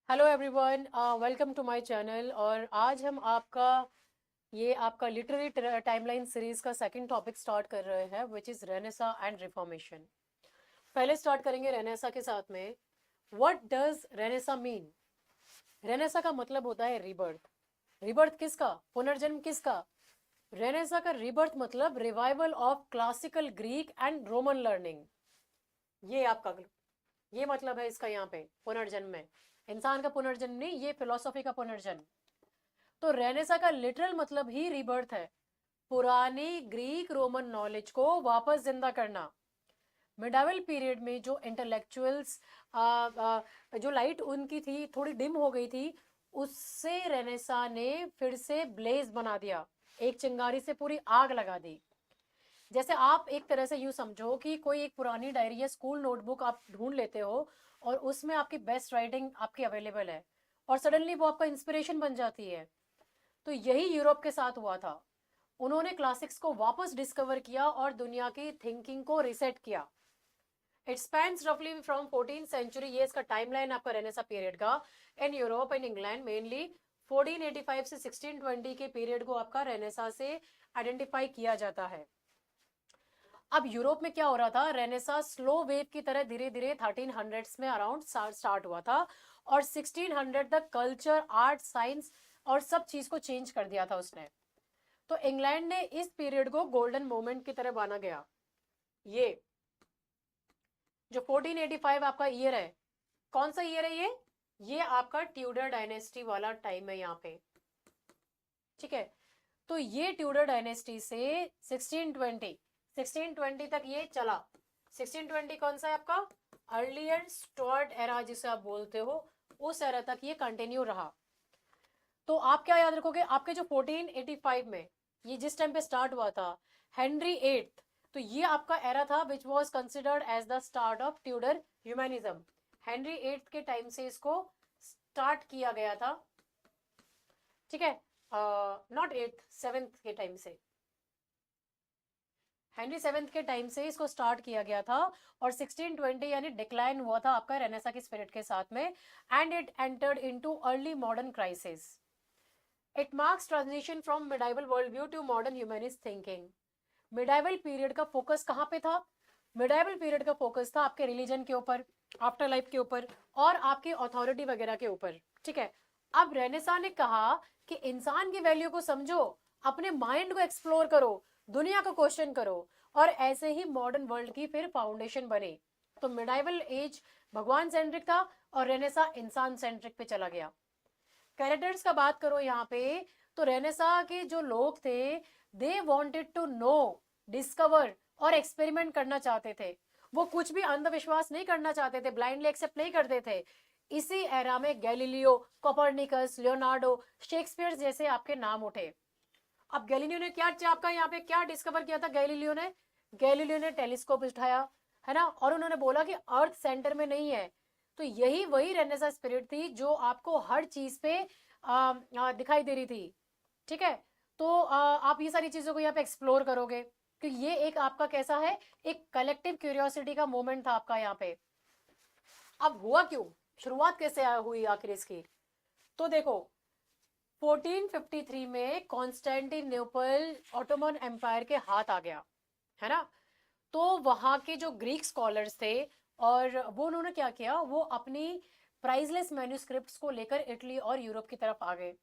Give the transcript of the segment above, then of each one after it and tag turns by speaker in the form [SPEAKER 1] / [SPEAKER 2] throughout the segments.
[SPEAKER 1] Hello everyone, welcome to my channel. और आज हम आपका लिटरेरी टाइमलाइन सीरीज का सेकंड टॉपिक स्टार्ट कर रहे हैं, which is renaissance and reformation. पहले स्टार्ट करेंगे रेनेसा के साथ में। What does renaissance mean? Renaissance का मतलब होता है रीबर्थ। रीबर्थ किसका? पुनर्जन्म किसका? रेनेसा का रीबर्थ मतलब revival of classical Greek and Roman learning. ये आपका ये मतलब है इसका यहाँ पे पुनर्जन्म में। इंसान का पुनर्जन्म नहीं, ये फिलोसॉफी का पुनर्जन्म। तो रेनेसा का लिटरल मतलब ही रीबर्थ है। पुरानी ग्रीक रोमन नॉलेज को वापस जिंदा करना। मिडावल पीरियड में जो इंटेलेक्चुअल्स, जो लाइट उनकी थी थोड़ी डिम हो गई थी, उससे रेनेसा ने फिर से ब्लेज बना दिया। एक चिंगारी से पूरी आग लगा दी। जैसे आप एक तरह से यूं समझो कि कोई एक पुरानी डायरी या स्कूल नोटबुक आप ढूंढ लेते हो और उसमें आपकी बेस्ट राइटिंग आपकी अवेलेबल है और सडनली वो आपका इंस्पिरेशन बन जाती है। तो यही यूरोप के साथ हुआ था। उन्होंने क्लासिक्स को वापस डिस्कवर किया और दुनिया की थिंकिंग को रिसेट किया। इट स्पैन्स रफली फ्रॉम 14th सेंचुरी, ये इसका टाइमलाइन आपका रेनेसा पीरियड का। In Europe and England mainly 1485 से 1620 के पीरियड को आपका रेनेसा से आइडेंटिफाई किया जाता है। अब यूरोप में क्या हो रहा था, रेनेसा स्लो वेव की तरह धीरे धीरे 1300s में अराउंड स्टार्ट हुआ था और 1600 तक कल्चर, आर्ट, साइंस और सब चीज को चेंज कर दिया था उसने। तो इंग्लैंड ने इस पीरियड को गोल्डन मोमेंट की तरह माना गया। ये जो 1485 आपका ईयर है, कौन सा ईयर है ये आपका ट्यूडर डायनेस्टी वाला टाइम है यहाँ पे। ठीक है, तो ये ट्यूडर डायनेस्टी से 1620 तक ये चला। 1620 कौन सा है आपका? अर्लियर स्टुअर्ट एरा जिसे आप बोलते हो, उस एरा तक ये कंटिन्यू रहा। तो आप क्या याद रखोगे, आपके जो 1485 में ये जिस टाइम पे स्टार्ट हुआ था, हेनरी एट्थ, तो ये आपका एरा था which was considered as the start of Tudor humanism. Henry eighth के टाइम से इसको स्टार्ट किया गया था। ठीक है, नॉट एट्थ, सेवेंथ के टाइम से, हेनरी सेवेंथ के टाइम से इसको स्टार्ट किया गया था। और 1620 यानी डिक्लाइन हुआ था आपका रेनेसा की स्पिरिट के साथ में। And it entered into early modern crisis. It marks transition from medieval world view to modern humanist thinking. Medieval period का फोकस कहाँ पे था? मिडाइवल पीरियड का फोकस था आपके रिलीजन के ऊपर, आफ्टर लाइफ के ऊपर और आपकी अथॉरिटी वगैरह के ऊपर। ठीक है, अब रेनेसा ने कहा कि इंसान की वैल्यू को समझो, अपने माइंड को एक्सप्लोर करो, दुनिया को क्वेश्चन करो, और ऐसे ही मॉडर्न वर्ल्ड की फिर फाउंडेशन बने। तो मिडाइवल एज भगवान सेंट्रिक था और रेनेसा इंसान सेंट्रिक पे चला गया। कैरेक्टर्स का बात करो यहाँ पे, तो रेनेसा के जो लोग थे, they wanted to know, discover और एक्सपेरिमेंट करना चाहते थे। वो कुछ भी अंधविश्वास नहीं करना चाहते थे, ब्लाइंडली एक्सेप्ट नहीं करते थे। इसी एरा में गैलीलियो, कोपरनिकस, लियोनार्डो, शेक्सपियर जैसे आपके नाम उठे। अब गैलीलियो ने क्या आपका यहाँ पे क्या डिस्कवर किया था? गैलीलियो ने टेलीस्कोप उठाया, है ना, और उन्होंने बोला कि अर्थ सेंटर में नहीं है। तो यही वही रेनेसा स्पिरिट थी जो आपको हर चीज पे दिखाई दे रही थी। ठीक है, तो आप ये सारी चीजों को यहाँ पे एक्सप्लोर करोगे, क्योंकि ये एक आपका कैसा है, एक कलेक्टिव क्यूरियोसिटी का मोमेंट था आपका यहाँ पे। अब हुआ क्यों, शुरुआत कैसे हुई आखिर इसकी? तो देखो, 1453 में कॉन्स्टेंटिनोपल ऑटोमन एम्पायर के हाथ आ गया, है ना। तो वहां के जो ग्रीक स्कॉलर्स थे, और वो उन्होंने क्या किया, वो अपनी प्राइजलेस मैन्यूस्क्रिप्ट्स को लेकर इटली और यूरोप की तरफ आ गए।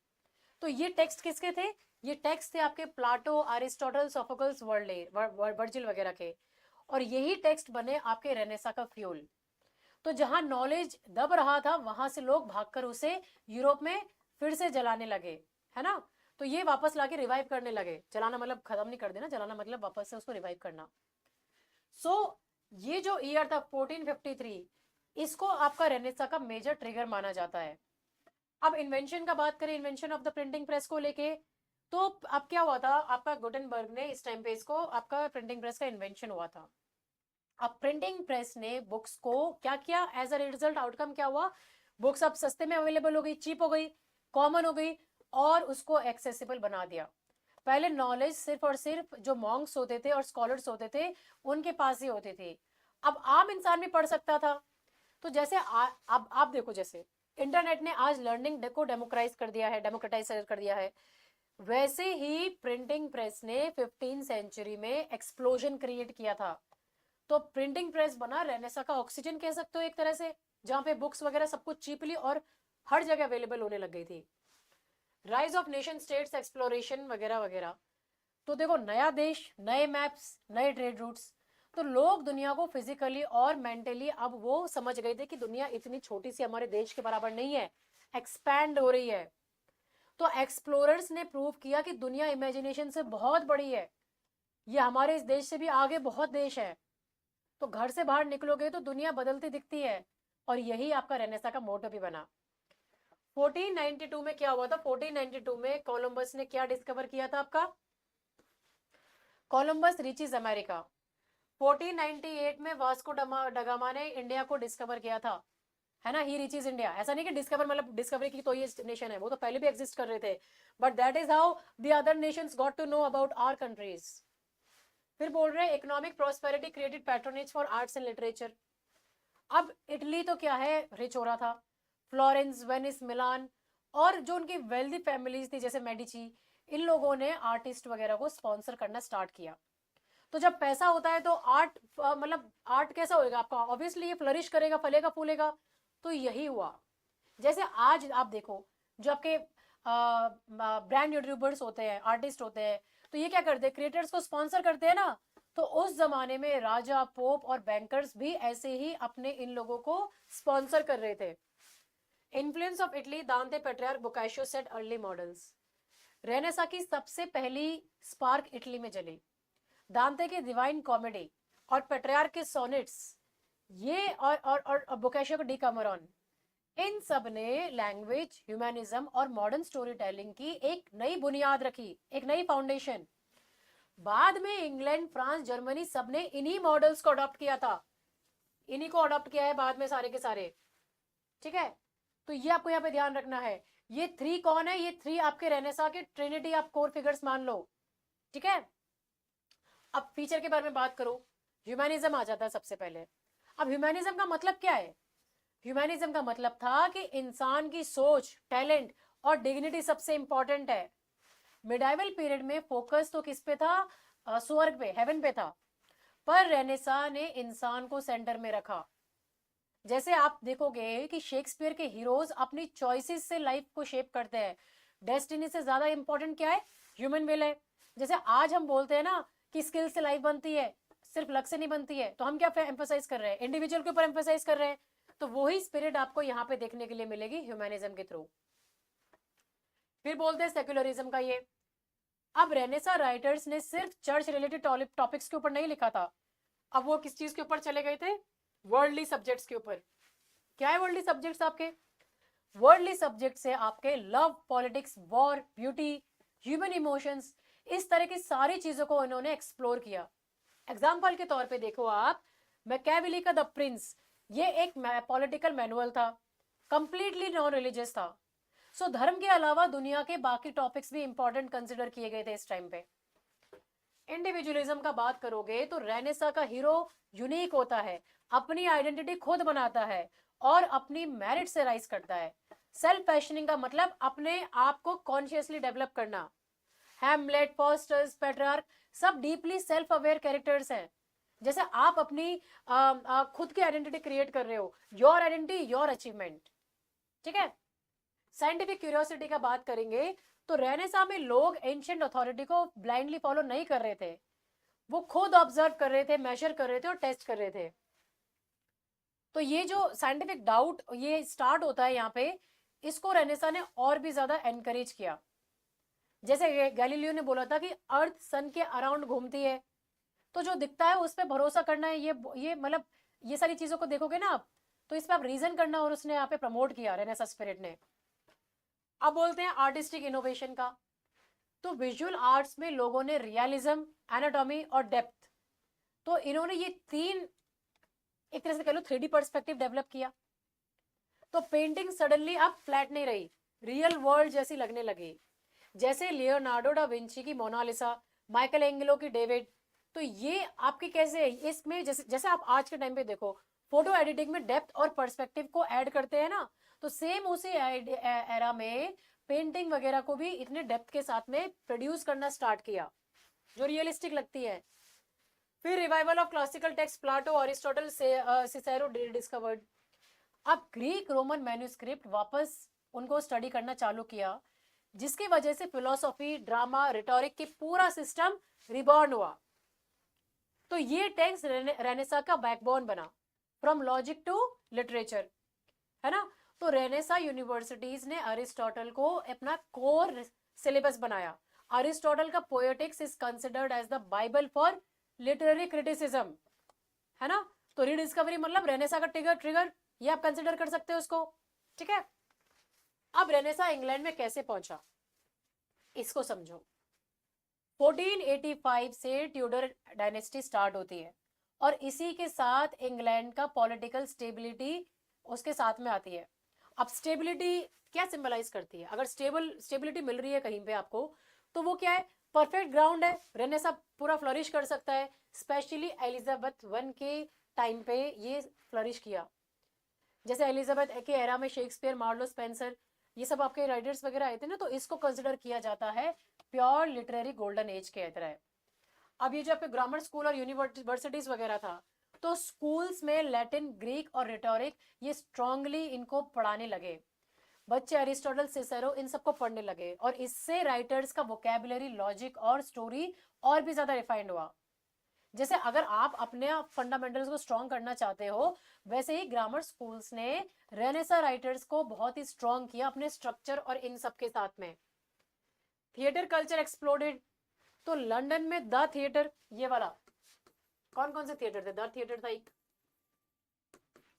[SPEAKER 1] तो ये टेक्स्ट किसके थे? ये टेक्स्ट थे आपके प्लाटो, अरिस्टोटल, सोफोकल्स, वर्जिल वगैरह के। और यही टेक्स्ट बने आपके रेनेसा का फ्यूल। तो जहां नॉलेज दब रहा था, वहां से लोग भागकर उसे यूरोप में फिर से जलाने लगे, है ना। तो ये वापस लाके रिवाइव करने लगे। जलाना मतलब खत्म नहीं कर देना, जलाना मतलब वापस से उसको रिवाइव करना। सो ये जो ईयर था 1453, इसको आपका रेनेसा का मेजर ट्रिगर माना जाता है। अब इन्वेंशन का बात करें, invention of the printing press को लेके, तो अब क्या हुआ था, आपका गुटेनबर्ग ने इस टाइम पे इसको आपका प्रिंटिंग प्रेस का इन्वेंशन हुआ था। अब प्रिंटिंग प्रेस ने बुक्स को क्या किया, एज अ रिजल्ट आउटकम क्या हुआ, बुक्स अब सस्ते में अवेलेबल हो गई, चीप हो गई, कॉमन हो गई, और उसको एक्सेसिबल बना दिया। पहले नॉलेज सिर्फ और सिर्फ जो मॉन्क्स होते थे और स्कॉलर्स होते थे उनके पास ही होती थी। अब आम इंसान भी पढ़ सकता था। तो जैसे अब आप देखो, जैसे इंटरनेट ने आज लर्निंग को डेमोक्रेटाइज कर दिया है, वैसे ही प्रिंटिंग प्रेस ने 15 सेंचुरी में एक्सप्लोजन क्रिएट किया था। तो प्रिंटिंग प्रेस बना रेनेसा का ऑक्सीजन कह सकते हो एक तरह से, जहां पे बुक्स वगैरह सब कुछ चीपली और हर जगह अवेलेबल होने लग गई थी। Rise of nation states, exploration वगैरह वगैरह। तो देखो, नया देश, नए मैप्स, नए ट्रेड रूट्स। तो लोग दुनिया को फिजिकली और मेंटली अब वो समझ गए थे कि दुनिया इतनी छोटी सी हमारे देश के बराबर नहीं है, एक्सपैंड हो रही है। तो एक्सप्लोरर्स ने प्रूव किया कि दुनिया इमेजिनेशन से बहुत बड़ी है, ये हमारे इस देश से भी आगे बहुत देश है। तो घर से बाहर निकलोगे तो दुनिया बदलती दिखती है, और यही आपका रेनेसा का मोटो भी बना। 1492 में क्या हुआ था? 1492 में कोलंबस ने क्या डिस्कवर किया था आपका? Columbus reaches America. 1498 में वास्को डगामा ने इंडिया को डिस्कवर किया था, है ना, ही रीचेस इंडिया। ऐसा नहीं कि डिस्कवर मतलब डिस्कवरी की तो ये नेशन है, वो तो पहले भी एग्जिस्ट कर रहे थे, but that is how the other nations got to know about our countries. फिर बोल रहे हैं economic prosperity created patronage for arts and literature. अब इटली तो क्या है, रिच हो रहा था, फ्लोरेंस, वेनिस, मिलान, और जो उनकी वेल्दी फैमिलीज थी जैसे मेडिची, इन लोगों ने आर्टिस्ट वगैरह को स्पॉन्सर करना स्टार्ट किया। तो जब पैसा होता है तो आर्ट मतलब आर्ट कैसा होएगा आपका, ऑब्वियसली ये फ्लरिश करेगा, फलेगा फूलेगा। तो यही हुआ। जैसे आज आप देखो, जो आपके ब्रांड यूट्यूबर्स होते हैं, आर्टिस्ट होते हैं, तो ये क्या करते हैं, क्रिएटर्स को स्पॉन्सर करते हैं ना। तो उस जमाने में राजा, पोप और बैंकर्स भी ऐसे ही अपने इन लोगों को स्पॉन्सर कर रहे थे। Influence of Italy, Dante Petrarch Boccaccio set early models. Renaissance की सबसे पहली स्पार्क इटली में जली। दांते की डिवाइन कॉमेडी और पेट्रियार्क के सोनेट्स, ये और बोकाशियो का डिकामरॉन, इन सब ने लैंग्वेज, ह्यूमैनिज्म और मॉडर्न स्टोरी टेलिंग की एक नई बुनियाद रखी, एक नई फाउंडेशन। बाद में इंग्लैंड, फ्रांस, जर्मनी, सब ने इन्हीं मॉडल्स को अडॉप्ट किया था, इन्हीं को अडॉप्ट किया है बाद में सारे के सारे। ठीक है, तो ये आपको यहाँ पे ध्यान रखना है। ये 3 कौन है? ये 3 आपके रेनेसा के ट्रिनिटी आप कोर फिगर्स मान लो। ठीक है, अब फीचर के बारे में बात करो, ह्यूमैनिज्म आ जाता है सबसे पहले। अब ह्यूमैनिज्म का मतलब क्या है? ह्यूमैनिज्म का मतलब था कि इंसान की सोच, टैलेंट और डिग्निटी सबसे इंपॉर्टेंट है। मिडाइवल पीरियड में फोकस तो किस पे था? स्वर्ग पे, हेवन पे था। पर रेनेसा ने इंसान को सेंटर में रखा। जैसे आप देखोगे कि शेक्सपियर के हीरोज अपनी चॉइसेस से लाइफ को शेप करते हैं। डेस्टिनी से ज्यादा इंपॉर्टेंट क्या है? ह्यूमन विल है। जैसे आज हम बोलते हैं ना कि स्किल से लाइफ बनती है, सिर्फ लक से नहीं बनती है, तो हम क्या एम्फोसाइज कर रहे हैं? इंडिविजुअल के ऊपर एम्फोसाइज कर रहे हैं। तो वही स्पिरिट आपको यहाँ पे देखने के लिए मिलेगी ह्यूमैनिज्म के थ्रू। फिर बोलते हैं सेक्युलरिज्म का ये। अब रेनेसा राइटर्स ने सिर्फ चर्च रिलेटेड टॉपिक्स के ऊपर नहीं लिखा था, अब वो किस चीज के ऊपर चले गए थे? वर्ल्डली सब्जेक्ट्स के ऊपर। क्या है वर्ल्डली सब्जेक्ट्स आपके? वर्ल्डली सब्जेक्ट्स है आपके love, politics, war, beauty, human emotions, इस तरह की सारी चीजों को उन्होंने एक्सप्लोर किया। एग्जाम्पल के तौर पे देखो आप, मैकियावेली का द प्रिंस, ये एक पॉलिटिकल मैनुअल था, कंप्लीटली नॉन रिलीजियस था। सो धर्म के अलावा दुनिया के बाकी टॉपिक्स भी इंपॉर्टेंट कंसिडर किए गए थे इस टाइम पे। इंडिविजुअलिज्म का बात करोगे तो रेनेसा का हीरो यूनिक होता है, अपनी आइडेंटिटी खुद बनाता है और अपनी मेरिट से राइज करता है। सेल्फ पैशनिंग का मतलब अपने आप को कॉन्शियसली डेवलप करना। हैमलेट, फॉस्टर्स, पेट्रार्क सब डीपली सेल्फ अवेयर कैरेक्टर्स हैं। जैसे आप अपनी खुद की आइडेंटिटी क्रिएट कर रहे हो, योर आइडेंटिटी योर अचीवमेंट। ठीक है, साइंटिफिक क्यूरियोसिटी का बात करेंगे तो रेनेसा में लोग एंशिएंट अथॉरिटी को ब्लाइंडली फॉलो नहीं कर रहे थे, वो खुद ऑब्जर्व कर रहे थे, मेजर कर रहे थे और टेस्ट कर रहे थे। तो ये जो साइंटिफिक डाउट ये स्टार्ट होता है यहाँ पे, इसको रेनेसा ने और भी ज्यादा एनकरेज किया। जैसे गैलीलियो ने बोला था कि अर्थ सन के अराउंड घूमती है, तो जो दिखता है उस पर भरोसा करना है। ये मतलब ये सारी चीजों को देखोगे ना आप, तो इस पर आप रीजन करना, और उसने यहाँ पे प्रमोट किया रेनेसा स्पिरिट ने। अब बोलते हैं आर्टिस्टिक इनोवेशन का। तो विजुअल आर्ट्स में लोगों ने रियलिज्म, एनाटॉमी और डेप्थ, तो इन्होंने ये 3 एक तरह से कह लो 3D पर्सपेक्टिव डेवलप किया। तो पेंटिंग सडनली अब फ्लैट नहीं रही, रियल वर्ल्ड जैसी लगने लगी। जैसे लियोनार्डो डा विंची की मोनालिसा, माइकल एंजेलो की डेविड। तो ये आपके कैसे इसमें जैसे जैसे आप आज के टाइम पे देखो, फोटो एडिटिंग में डेप्थ और पर्सपेक्टिव को ऐड करते हैं ना, तो सेम उसी एरा में पेंटिंग वगैरह को भी इतने डेप्थ के साथ में प्रोड्यूस करना स्टार्ट किया जो रियलिस्टिक लगती है। फिर revival of classical text, Plato, Aristotle, Cicero discovered. अब ग्रीक रोमन मैन्युस्क्रिप्ट वापस उनको स्टडी करना चालू किया, जिसकी वजह से फिलोसॉफी, ड्रामा, रिटोरिक की पूरा सिस्टम रिबॉर्न हुआ। तो ये टेक्स्ट रेनेसा का बैकबोन बना, फ्रॉम लॉजिक टू लिटरेचर, है ना। तो रेनेसा यूनिवर्सिटीज ने अरिस्टोटल को अपना कोर सिलेबस बनाया। अरिस्टोटल का poetics is considered as the Bible for literary criticism, है ना। तो रीडिस्कवरी मतलब रेनेसा का ट्रिगर ये आप कंसिडर कर सकते हो उसको, ठीक है। अब रेनेसा इंग्लैंड में कैसे पहुंचा इसको समझो। 1485 से ट्यूडर डायनेस्टी स्टार्ट होती है और इसी के साथ इंग्लैंड का पॉलिटिकल स्टेबिलिटी उसके साथ में आती है। अब स्टेबिलिटी क्या सिंबलाइज करती है? अगर स्टेबिलिटी मिल रही है कहीं पे आपको, तो वो क्या है? परफेक्ट ग्राउंड है, रेनेसा पूरा फ्लरिश कर सकता है। स्पेशली एलिजाबेथ वन के टाइम पे ये फ्लरिश किया। जैसे एलिजाबेथ के एरा में शेक्सपियर, मार्लो, स्पेंसर, ये सब आपके राइटर्स वगैरह आए थे ना, तो इसको कंसिडर किया जाता है प्योर लिटरेरी गोल्डन एज के तरह। अब ये जो आपके ग्रामर स्कूल और यूनिवर्सिटीज वगैरह था, तो स्कूल्स में लैटिन, ग्रीक और रिटोरिक ये स्ट्रांगली इनको पढ़ाने लगे। बच्चे अरिस्टोटल, सिसेरो इन सबको पढ़ने लगे और इससे राइटर्स का वोकैबुलरी, लॉजिक और स्टोरी और भी ज्यादा रिफाइंड हुआ। जैसे अगर आप अपने फंडामेंटल्स को स्ट्रॉन्ग करना चाहते हो, वैसे ही ग्रामर स्कूल्स ने रेनेसा राइटर्स को बहुत ही स्ट्रॉन्ग किया अपने स्ट्रक्चर और इन सब के साथ में। Theatre culture exploded. तो लंदन में द थिएटर, ये वाला, कौन कौन से थिएटर थे? द थिएटर था एक,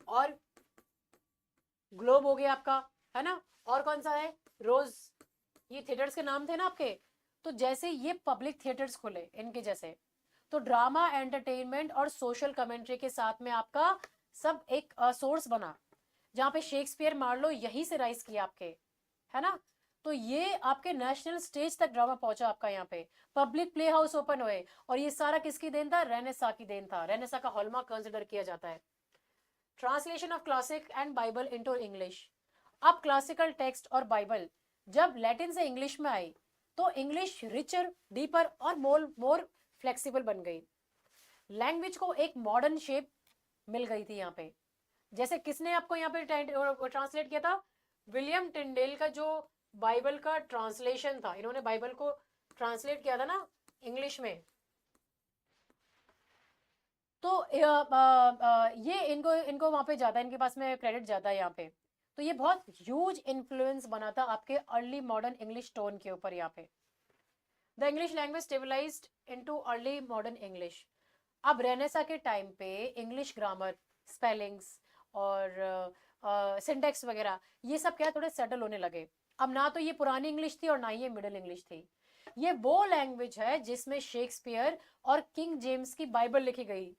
[SPEAKER 1] और ग्लोब हो गया आपका, है ना, और कौन सा है? रोज। ये थिएटर्स के नाम थे ना आपके। तो जैसे ये पब्लिक थिएटर्स खुले इनके जैसे, तो ड्रामा, एंटरटेनमेंट और सोशल कमेंट्री के साथ में आपका सब एक सोर्स बना, जहां पे शेक्सपियर, मार्लो यहीं से राइज किया आपके, है ना। तो ये आपके नेशनल स्टेज तक ड्रामा पहुंचा आपका, यहाँ पे पब्लिक प्ले हाउस ओपन हुए, और ये सारा किसकी देन था? रेनेसा की देन था। रेनेसा का हॉलमार्क कंसिडर किया जाता है। Translation of classic and Bible into English. अब क्लासिकल टेक्स्ट और बाइबल जब लैटिन से इंग्लिश में आई, तो इंग्लिश रिचर, डीपर और मोर फ्लेक्सिबल बन गई। लैंग्वेज को एक मॉडर्न शेप मिल गई थी यहाँ पे। जैसे किसने आपको यहाँ पे ट्रांसलेट किया था? विलियम टिंडेल का जो बाइबल का ट्रांसलेशन था, इन्होंने बाइबल को ट्रांसलेट किया था ना इंग्लिश में। तो ये इनको वहां पे ज्यादा, इनके पास में क्रेडिट ज्यादा है यहाँ पे। तो ये बहुत ह्यूज इन्फ्लुएंस बना था आपके अर्ली मॉडर्न इंग्लिश टोन के ऊपर यहाँ पे। The English language stabilized into early modern English. अब रेनेसा के टाइम पे इंग्लिश ग्रामर, स्पेलिंग्स और सिंटेक्स वगैरह ये सब क्या थोड़े सेटल होने लगे। अब ना तो ये पुरानी इंग्लिश थी और ना ये मिडिल इंग्लिश थी। ये वो लैंग्वेज है जिसमें शेक्सपियर और किंग जेम्स की बाइबल लिखी गई।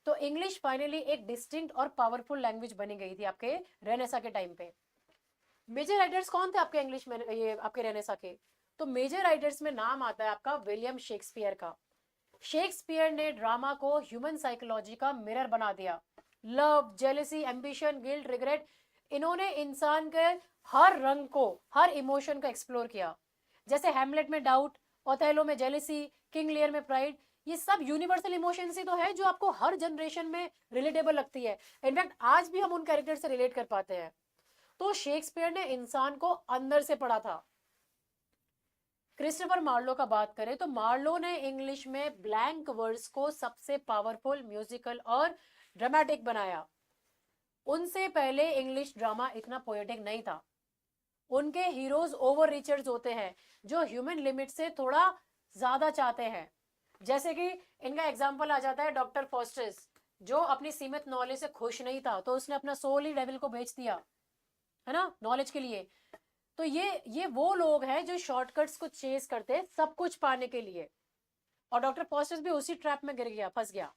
[SPEAKER 1] तो इंग्लिश फाइनली एक डिस्टिंक्ट और पावरफुल लैंग्वेज बनी गई थी आपके रेनेसा के टाइम पे। मेजर राइटर्स कौन थे आपके इंग्लिश में, ये आपके रेनेसा के? तो मेजर राइटर्स में नाम आता है आपका विलियम शेक्सपियर का। शेक्सपियर ने ड्रामा को ह्यूमन साइकोलॉजी का मिरर बना दिया। Love, jealousy, ambition, guilt, regret, इन्होंने इंसान के हर रंग को, हर इमोशन को एक्सप्लोर किया। जैसे हैमलेट में डाउट, ओथेलो में जेलसी, किंग लियर में प्राइड, ये सब यूनिवर्सल इमोशंस ही तो है जो आपको हर जनरेशन में रिलेटेबल लगती है। इनफैक्ट आज भी हम उन कैरेक्टर से रिलेट कर पाते हैं। तो शेक्सपियर ने इंसान को अंदर से पढ़ा था। क्रिस्टोफर मार्लो का बात करें तो मार्लो ने इंग्लिश में ब्लैंक वर्ड्स को सबसे पावरफुल, म्यूजिकल और ड्रामेटिक बनाया। उनसे पहले इंग्लिश ड्रामा इतना पोएटिक नहीं था। उनके हीरोज ओवर रीचर्स होते हैं जो ह्यूमन लिमिट से थोड़ा ज्यादा चाहते हैं। जैसे कि इनका एग्जाम्पल आ जाता है डॉक्टर फॉस्टर्स, जो अपनी सीमित नॉलेज से खुश नहीं था, तो उसने अपना सोल ही डेविल को बेच दिया, है ना, नॉलेज के लिए। तो ये वो लोग हैं जो शॉर्टकट्स को चेस करते हैं सब कुछ पाने के लिए, और डॉक्टर फॉस्टर्स भी उसी ट्रैप में गिर गया, फंस गया।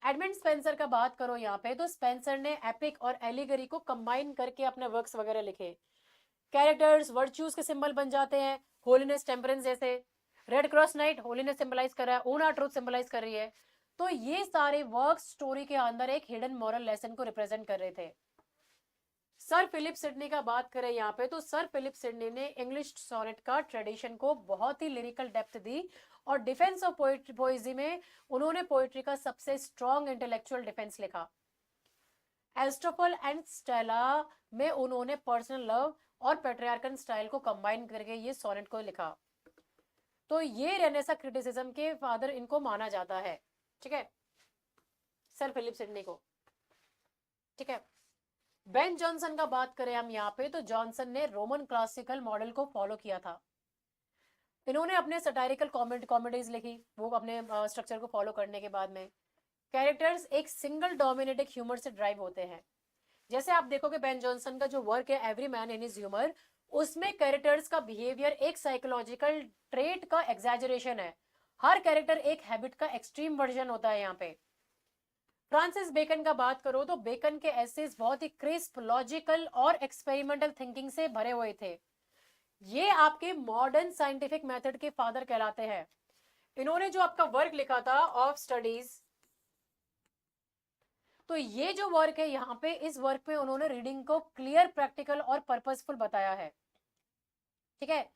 [SPEAKER 1] एडमंड स्पेंसर का बात करो यहाँ पे, तो स्पेंसर ने एपिक और एलिगरी को कंबाइन करके अपने वर्क्स वगैरह लिखे। कैरेक्टर्स वर्च्यूज के सिंबल बन जाते हैं, होलीनेस, टेम्परेंस जैसे। Red cross knight holiness symbolize कर रहा है, ऊना ट्रूथ सिंबलाइज कर रही है। तो ये सारे वर्क स्टोरी के अंदर एक हिडन मॉरल लेसन को रिप्रेजेंट कर रहे थे। सर फिलिप सिडनी का बात करें यहाँ पे, तो सर फिलिप सिडनी ने इंग्लिश सोनेट का ट्रेडिशन को बहुत ही लिरिकल डेप्थ दी, और डिफेंस ऑफ पोएट्री में उन्होंने पोएट्री का सबसे स्ट्रॉन्ग इंटेलेक्चुअल डिफेंस लिखा। एरिस्टोफल एंड स्टेला में उन्होंने पर्सनल लव और पेट्रियार्कन स्टाइल को कंबाइन करके ये सोनेट को लिखा। तो ये रेनेसा क्रिटिसिज्म के फादर इनको माना जाता है, ठीक है, सर फिलिप सिडनी को, ठीक है। बेन जॉनसन का बात करें हम यहाँ पे, तो जॉनसन ने रोमन क्लासिकल मॉडल को फॉलो किया था। इन्होंने अपने सटायरिकल कॉमेडीज लिखी, वो अपने स्ट्रक्चर को फॉलो करने के बाद में कैरेक्टर्स एक सिंगल डोमिनेटिंग ह्यूमर से ड्राइव होते हैं। जैसे आप देखोगे बेन जॉनसन का जो वर्क है every man in his humour, उसमें कैरेक्टर्स का बिहेवियर एक साइकोलॉजिकल ट्रेट का एग्जैजरेशन है। हर कैरेक्टर एक हैबिट का एक्सट्रीम वर्जन होता है यहाँ पे। फ्रांसिस बेकन का बात करो तो बेकन के एसेज बहुत ही क्रिस्प, लॉजिकल और एक्सपेरिमेंटल थिंकिंग से भरे हुए थे। ये आपके मॉडर्न साइंटिफिक मेथड के फादर कहलाते हैं। इन्होंने जो आपका वर्क लिखा था ऑफ स्टडीज, तो ये जो वर्क है यहाँ पे, इस वर्क पे उन्होंने रीडिंग को क्लियर, प्रैक्टिकल और पर्पसफुल बताया है, ठीक है।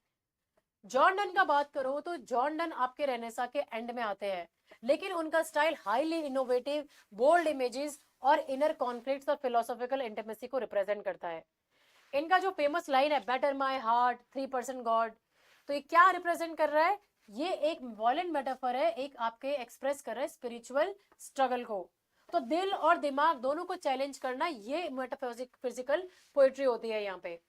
[SPEAKER 1] जॉन डन का बात करो तो जॉन डन आपके रेनेसा के एंड में आते हैं, लेकिन उनका style highly innovative, bold images और इनर कॉन्फ्लिक्ट्स और फिलोसॉफिकल इंटीमेसी को रिप्रेजेंट करता है। इनका जो फेमस लाइन है बेटर माय हार्ट 3% गॉड, तो ये क्या रिप्रेजेंट कर रहा है? ये एक वॉयलेंट मेटाफर है, एक आपके एक्सप्रेस कर रहा है स्पिरिचुअल स्ट्रगल को। तो दिल और दिमाग दोनों को चैलेंज करना, ये मेटाफिजिकल पोएट्री होती है यहाँ पे।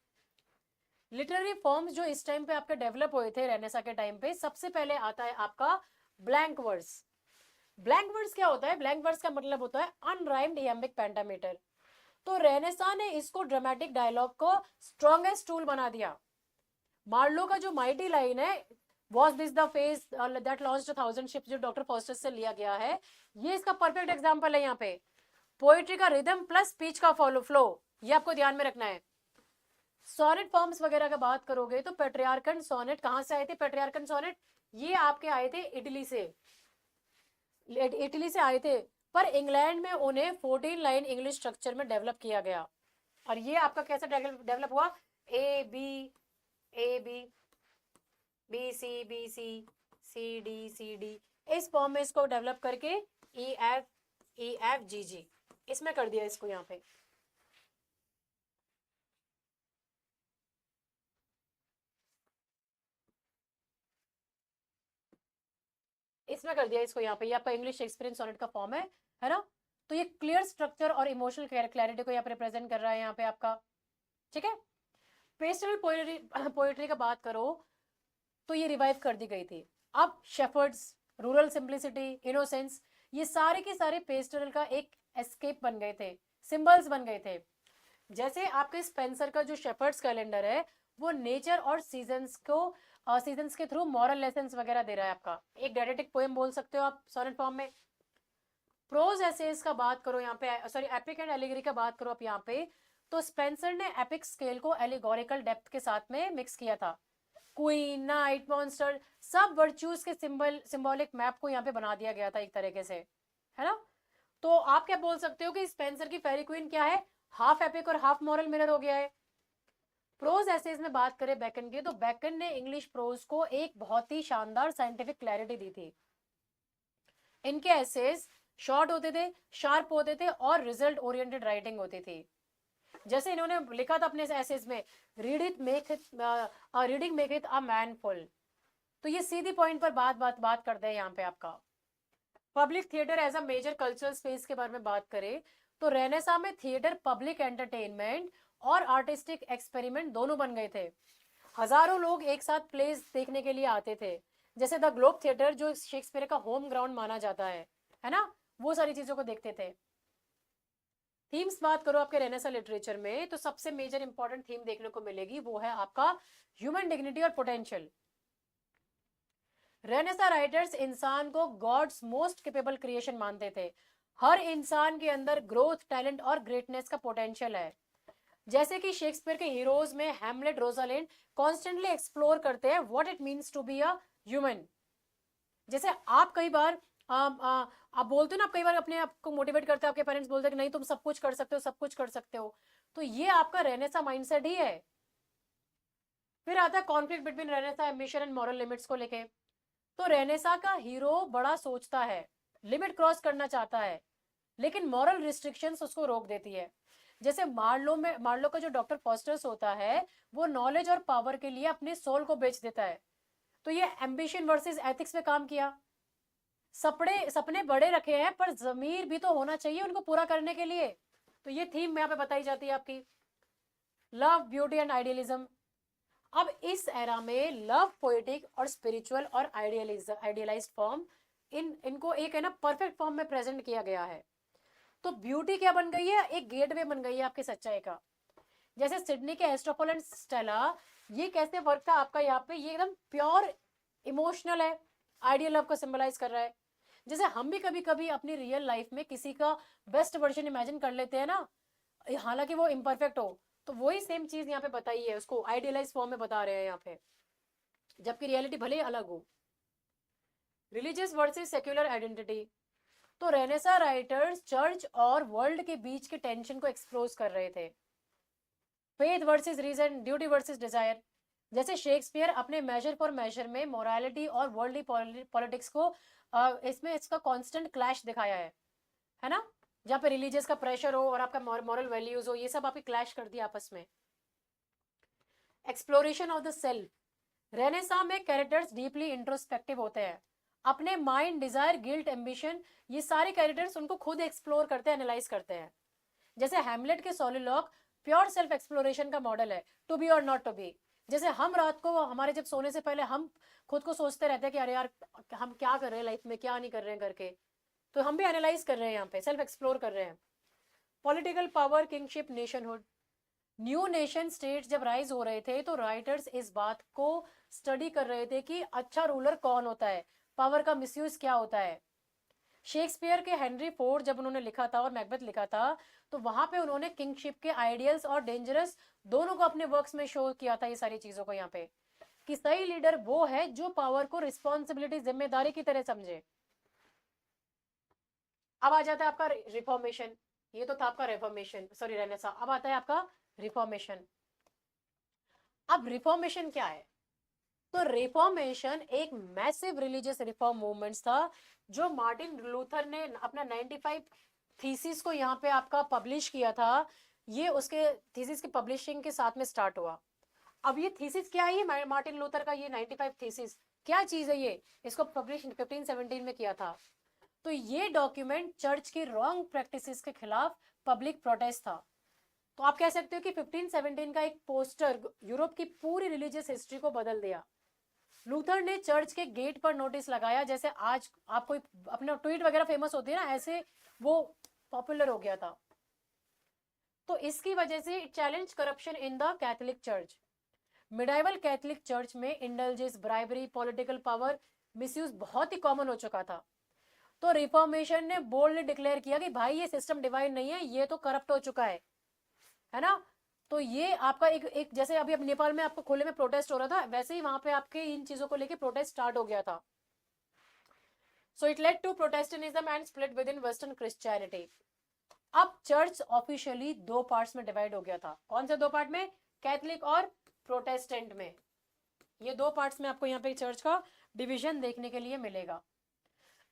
[SPEAKER 1] लिटरेरी फॉर्म्स जो इस टाइम पे आपके डेवलप हुए थे रेनेसा के टाइम पे, सबसे पहले आता है आपका ब्लैंक वर्स। ब्लैंक वर्स क्या होता है? ब्लैंक वर्स का मतलब होता है अनराइम्ड इयम्बिक पेंटामीटर। तो रेनेसा ने इसको ड्रामेटिक डायलॉग को स्ट्रॉन्गेस्ट टूल बना दिया। मार्लो का जो माइटी लाइन है, was this the face that launched 1000 ships, जो डॉक्टर फॉस्टर से लिया गया है, ये इसका परफेक्ट एग्जांपल है। यहाँ पे पोएट्री का रिदम प्लस स्पीच का फ्लो, ये आपको ध्यान में रखना है। सोनेट फॉर्म्स वगैरह का बात करोगे तो पेट्रियार्कन सोनेट कहां से आए थे? पेट्रियार्कन सोनेट ये आपके आए थे इटली से, आए थे, पर इंग्लैंड में उन्हें 14 लाइन इंग्लिश स्ट्रक्चर में डेवलप किया गया। और ये आपका कैसे डेवलप हुआ? ए बी सी डी, इस फॉर्म में इसको डेवलप करके ई एफ जी इसमें कर दिया इसको, यहाँ पे इसमें कर दिया इसको यहाँ पे। ये आपका इंग्लिश शेक्सपियरियन सोनेट का फॉर्म है ना। तो ये क्लियर स्ट्रक्चर और इमोशनल क्लैरिटी को यहाँ पे रिप्रेजेंट कर रहा है यहाँ पे आपका, ठीक है। पेस्टल पोएट्री का बात करो तो ये रिवाइव कर दी गई थी। अब शेफर्ड्स, रूरल सिंप्लिसिटी, इनोसेंस, ये सारे के सारे पेस्टल का एक एस्केप बन गए थे, सिंबल्स बन गए थे। जैसे आपके स्पेंसर का जो शेफर्ड्स कैलेंडर है, वो नेचर और सीजन्स के थ्रू मॉरल लेसन्स वगैरह दे रहा है आपका। एक डायडेटिक पोएम बोल सकते हो आप सोनेट फॉर्म में। प्रोज एसेज का बात करो यहाँ पे, सॉरी एपिक एंड एलिगरी का बात करो आप यहाँ पे, तो स्पेंसर ने एपिक स्केल को एलिगोरिकल डेप्थ के साथ में मिक्स किया था। क्वीन, नाइट, मॉन्स्टर, सब वर्च्यूज के सिंबॉलिक मैप को यहाँ पे बना दिया गया था एक तरीके से, है ना। तो आप क्या बोल सकते हो कि स्पेंसर की फेरी क्वीन क्या है? हाफ एपिक और हाफ मॉरल मिरर हो गया है। प्रोज एसेज में बात करें बैकन की, तो बैकन ने इंग्लिश प्रोज को एक बहुत ही शानदार साइंटिफिक क्लैरिटी दी थी। इनके एसेज शॉर्ट होते थे, शार्प होते थे और रिजल्ट ओरिएंटेड राइटिंग होती थी। जैसे इन्होंने लिखा था अपने एसेज में, reading make it a man full. तो ये सीधी पॉइंट पर बात करते हैं यहाँ पे आपका। Public theatre as a major cultural space के बारे में बात करें तो रेनेसा में थिएटर पब्लिक एंटरटेनमेंट और आर्टिस्टिक एक्सपेरिमेंट दोनों बन गए थे। हजारों लोग एक साथ प्लेस देखने के लिए आते थे। जैसे द ग्लोब थिएटर जो शेक्सपियर का होम ग्राउंड माना जाता है ना, वो सारी चीजों को देखते थे। थीम्स बात करो आपके रेनेसा लिटरेचर में, तो सबसे मेजर इंपॉर्टेंट थीम देखने को मिलेगी, वो है आपका ह्यूमन डिग्निटी और पोटेंशियल। रेनेसा राइटर्स इंसान को गॉड्स मोस्ट कैपेबल क्रिएशन मानते थे। हर इंसान के अंदर ग्रोथ, टैलेंट और ग्रेटनेस का पोटेंशियल है। जैसे कि शेक्सपियर के हीरोज में हैमलेट, रोजालिंड कॉन्स्टेंटली एक्सप्लोर करते हैं what it means to be a human. जैसे आप कई बार आप बोलते हो ना, आप कई बार अपने आप को मोटिवेट करते हो, आपके पेरेंट्स बोलते हैं कि नहीं तुम सब कुछ कर सकते हो, सब कुछ कर सकते हो। तो ये आपका रेनेसा माइंडसेट ही है। फिर आता है conflict between Renaissance ambition and moral limits को लेके। तो रेनेसा का हीरो बड़ा सोचता है, लिमिट क्रॉस करना चाहता है, लेकिन मॉरल रिस्ट्रिक्शंस उसको रोक देती है। जैसे मार्लो का जो डॉक्टर फॉस्टर्स होता है, वो नॉलेज और पावर के लिए अपने सोल को बेच देता है। तो ये एम्बिशन वर्सेस एथिक्स पे काम किया। सपने सपने बड़े रखे हैं, पर जमीर भी तो होना चाहिए उनको पूरा करने के लिए। तो ये थीम यहाँ पे बताई जाती है आपकी, लव, ब्यूटी एंड आइडियलिज्म। अब इस एरा में लव, पोएटिक और स्पिरिचुअल और आइडियलाइज्ड फॉर्म, इनको एक है ना परफेक्ट फॉर्म में प्रेजेंट किया गया है। तो ब्यूटी क्या बन गई है, एक गेटवे बन गई है आपकी सच्चाई का। जैसे सिडनी के एस्ट्रोपोल एंड स्टेला, ये कैसे वर्क था आपका यहाँ पे, ये एकदम प्योर इमोशनल है, आइडियल लव को सिंबलाइज कर रहा है। जैसे हम भी कभी कभी अपनी रियल लाइफ में किसी का बेस्ट वर्जन इमेजिन कर लेते हैं ना, हालांकि वो इम्परफेक्ट हो, तो वही सेम चीज यहाँ पे बताई है, उसको आइडियलाइज फॉर्म में बता रहे हैं यहाँ पे, जबकि रियलिटी भले ही अलग हो। Religious versus secular identity. तो रेनेसा राइटर्स चर्च और वर्ल्ड के बीच के टेंशन को एक्सप्लोज कर रहे थे। Faith versus reason, duty versus desire. जैसे शेक्सपियर अपने मेजर फॉर मेजर में मोरालिटी और वर्ल्डली पॉलिटिक्स को इसमें इसका कांस्टेंट क्लैश दिखाया है ना, जहाँ पे रिलीजियस का प्रेशर हो और आपका मॉरल वैल्यूज हो, ये सब आपकी क्लैश कर दिया आपस में। Exploration of the self. Renaissance में कैरेक्टर्स डीपली इंट्रोस्पेक्टिव होते हैं, अपने माइंड, डिजायर, गिल्ट, एम्बिशन, ये सारे कैरेक्टर्स उनको खुद एक्सप्लोर करते हैं, एनालाइज करते हैं। जैसे हैमलेट के सोलिलॉक प्योर सेल्फ एक्सप्लोरेशन का मॉडल है, टू बी और नॉट टू बी। जैसे हम रात को हमारे जब सोने से पहले हम खुद को सोचते रहते हैं कि अरे यार हम क्या कर रहे हैं लाइफ में, क्या नहीं कर रहे हैं करके, तो हम भी एनालाइज कर रहे हैं यहाँ पे, सेल्फ एक्सप्लोर कर रहे हैं। Political power, kingship, nationhood. New nation states जब राइज हो रहे थे, तो राइटर्स इस बात को स्टडी कर रहे थे कि अच्छा रूलर कौन होता है, पावर का मिसयूज क्या होता है। शेक्सपियर के हेनरी फोर्ड जब उन्होंने लिखा था और मैकबेथ लिखा था, तो वहां पे उन्होंने किंगशिप के आइडियल्स और डेंजरस दोनों को अपने वर्क्स में शो किया था, ये सारी चीजों को यहाँ पे, कि सही लीडर वो है जो पावर को रिस्पॉन्सिबिलिटी, जिम्मेदारी की तरह समझे। अब आ जाता है आपका रिफॉर्मेशन। ये तो था आपका रिफॉर्मेशन, सॉरी रेनेसा। अब आता है आपका रिफॉर्मेशन। अब रिफॉर्मेशन क्या है? तो रिफॉर्मेशन एक मैसिव रिलीजियस रिफॉर्म मूवमेंट था, जो मार्टिन लूथर ने अपना 95 थीसिस को यहाँ पे आपका पब्लिश किया था। ये उसके थीसिस की पब्लिशिंग के साथ में स्टार्ट हुआ। अब ये थीसिस क्या है, ये मार्टिन लूथर का ये 95 थीसिस क्या चीज है, ये इसको पब्लिश 1517 में किया था। तो ये डॉक्यूमेंट चर्च की रॉन्ग प्रैक्टिसेस के खिलाफ पब्लिक प्रोटेस्ट था। तो आप कह सकते हो कि 1517 का एक पोस्टर यूरोप की पूरी रिलीजियस हिस्ट्री को बदल दिया। लूथर ने चर्च के गेट पर नोटिस लगाया, जैसे आज आप कोई अपना ट्वीट वगैरह फेमस होती है ना, ऐसे वो पॉपुलर हो गया था। तो इसकी वजह से challenge corruption in the Catholic church. Medieval Catholic church में indulgence, bribery, political power misuse बहुत ही कॉमन हो चुका था। तो रिफॉर्मेशन ने बोल्डली डिक्लेयर किया कि भाई ये सिस्टम डिवाइन नहीं है, ये तो करप्ट हो चुका है ना। तो ये आपका एक जैसे अभी अब नेपाल में आपको खुले में प्रोटेस्ट हो रहा था, वैसे ही वहां पे आपके इन चीजों को लेके प्रोटेस्ट स्टार्ट हो गया था। So it led to Protestantism and split within western Christianity. अब चर्च ऑफिशियली दो पार्ट्स में डिवाइड हो गया था। कौन से दो पार्ट में? कैथोलिक और प्रोटेस्टेंट में। ये दो पार्ट्स में आपको यहाँ पे चर्च का डिवीजन देखने के लिए मिलेगा।